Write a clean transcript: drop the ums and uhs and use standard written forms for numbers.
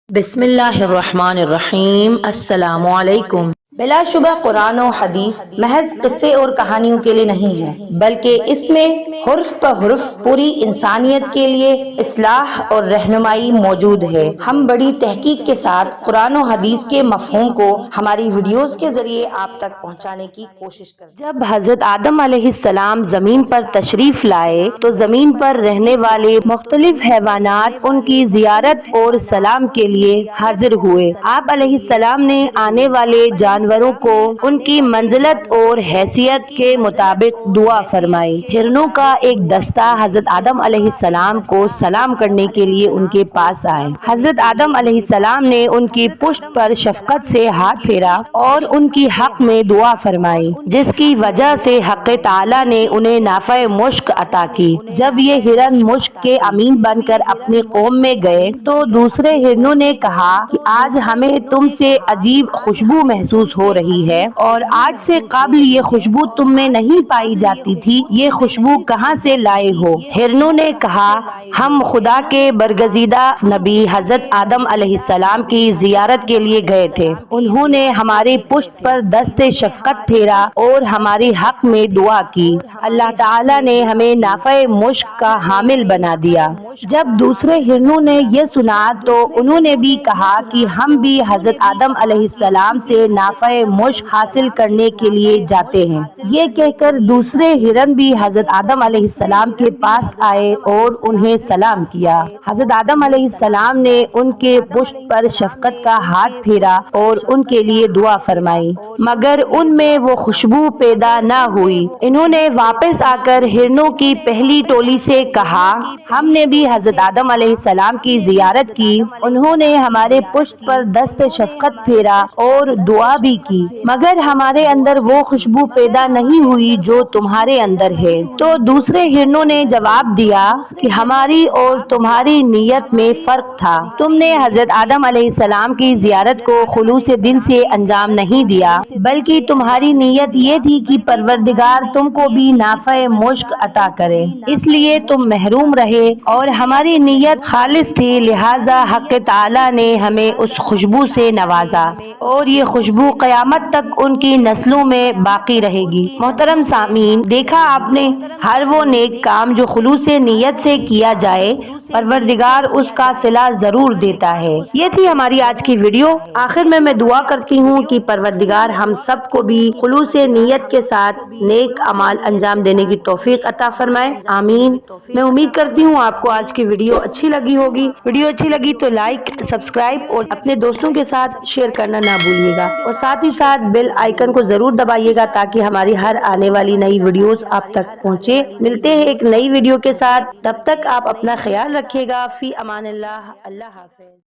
بسم اللہ الرحمن الرحیم۔ السلام علیکم۔ بلا شبہ قرآن و حدیث محض قصے اور کہانیوں کے لیے نہیں ہے، بلکہ اس میں حرف پہ حرف پوری انسانیت کے لیے اصلاح اور رہنمائی موجود ہے۔ ہم بڑی تحقیق کے ساتھ قرآن و حدیث کے مفہوم کو ہماری ویڈیوز کے ذریعے آپ تک پہنچانے کی کوشش کرتے ہیں۔ جب حضرت آدم علیہ السلام زمین پر تشریف لائے تو زمین پر رہنے والے مختلف حیوانات ان کی زیارت اور سلام کے لیے حاضر ہوئے۔ آپ علیہ السلام نے آنے والے جانوروں کو ان کی منزلت اور حیثیت کے مطابق دعا فرمائی۔ ہرنوں کا ایک دستہ حضرت آدم علیہ السلام کو سلام کرنے کے لیے ان کے پاس آئے۔ حضرت آدم علیہ السلام نے ان کی پشت پر شفقت سے ہاتھ پھیرا اور ان کی حق میں دعا فرمائی، جس کی وجہ سے حق تعالی نے انہیں نافع مشک عطا کی۔ جب یہ ہرن مشک کے امین بن کر اپنی قوم میں گئے تو دوسرے ہرنوں نے کہا کہ آج ہمیں تم سے عجیب خوشبو محسوس ہو رہی ہے، اور آج سے قبل یہ خوشبو تم میں نہیں پائی جاتی تھی، یہ خوشبو کہاں سے لائے ہو؟ ہرنوں نے کہا، ہم خدا کے برگزیدہ نبی حضرت آدم علیہ السلام کی زیارت کے لیے گئے تھے۔ انہوں نے ہماری پشت پر دست شفقت پھیرا اور ہماری حق میں دعا کی۔ اللہ تعالیٰ نے ہمیں نافع مشک کا حامل بنا دیا۔ جب دوسرے ہرنوں نے یہ سنا تو انہوں نے بھی کہا کہ ہم بھی حضرت آدم علیہ السلام سے نافع مشک حاصل کرنے کے لیے جاتے ہیں۔ یہ کہہ کر دوسرے ہرن بھی حضرت آدم علیہ السلام کے پاس آئے اور انہیں سلام کیا۔ حضرت آدم علیہ السلام نے ان کے پشت پر شفقت کا ہاتھ پھیرا اور ان کے لیے دعا فرمائی، مگر ان میں وہ خوشبو پیدا نہ ہوئی۔ انہوں نے واپس آ کر ہرنوں کی پہلی ٹولی سے کہا، ہم نے بھی حضرت آدم علیہ السلام کی زیارت کی، انہوں نے ہمارے پشت پر دست شفقت پھیرا اور دعا بھی کی، مگر ہمارے اندر وہ خوشبو پیدا نہیں ہوئی جو تمہارے اندر ہے۔ تو دوسرے ہرنوں نے جواب دیا کہ ہماری اور تمہاری نیت میں فرق تھا، تم نے حضرت آدم علیہ السلام کی زیارت کو خلوص دل سے انجام نہیں دیا، بلکہ تمہاری نیت یہ تھی کہ پروردگار تم کو بھی نافع مشک عطا کرے، اس لیے تم محروم رہے، اور ہماری نیت خالص تھی، لہذا حق تعالی نے ہمیں اس خوشبو سے نوازا، اور یہ خوشبو قیامت تک ان کی نسلوں میں باقی رہے گی۔ محترم سامعین، دیکھا آپ نے، ہر وہ نیک کام جو خلوص نیت سے کیا جائے پروردگار اس کا صلہ ضرور دیتا ہے۔ یہ تھی ہماری آج کی ویڈیو۔ آخر میں دعا کرتی ہوں کہ پروردگار ہم سب کو بھی خلوص نیت کے ساتھ نیک اعمال انجام دینے کی توفیق عطا فرمائے، آمین۔ میں امید کرتی ہوں آپ کو آج کی ویڈیو اچھی لگی ہوگی۔ ویڈیو اچھی لگی تو لائک، سبسکرائب اور اپنے دوستوں کے ساتھ شیئر کرنا نہ بھولیے گا، اور ساتھ ہی ساتھ بیل آئیکن کو ضرور دبائیے گا تاکہ ہماری ہر آنے والی نئی ویڈیوز آپ تک پہنچے۔ ملتے ہیں ایک نئی ویڈیو کے ساتھ، تب تک آپ اپنا خیال رکھیے گا۔ فی امان اللہ، اللہ حافظ۔